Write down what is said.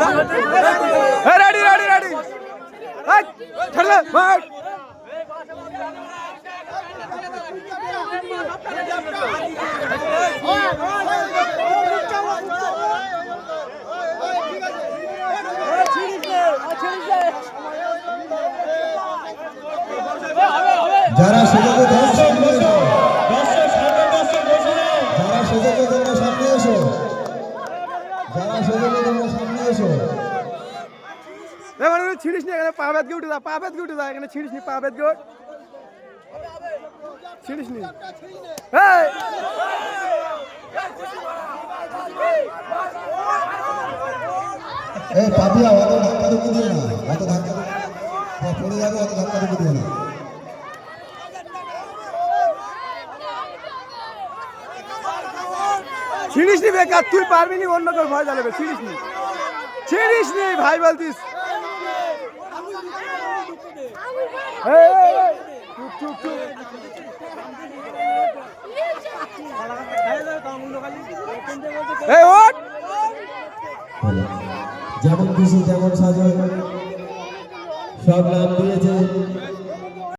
Ready ready ready যারা সুযোগে সামনে এসো, যারা সুযোগে তোমরা সামনে এসো, যারা সুযোগে তোমরা সামনে এসো। ছিড়িস নি এখানে পা বেদ উঠে যা, পা বেদ উঠে যা, এখানে ছিড়িস নি পা বেদ ছিড়িস নি। এই পাপিয়া অত ধাক্কা ধুকি দিও না, অত ধাক্কা পড়ে যাবে, অত ধাক্কা ধুকি দিও না। ছিড়িস নি বেকার, তুই পারবি নি, অন্য কেউ ভয় জ্বালাবে। ছিড়িস নি ভাই বলতিস। যেমন খুশি তেমন সাজো, সব নাম দিয়েছে।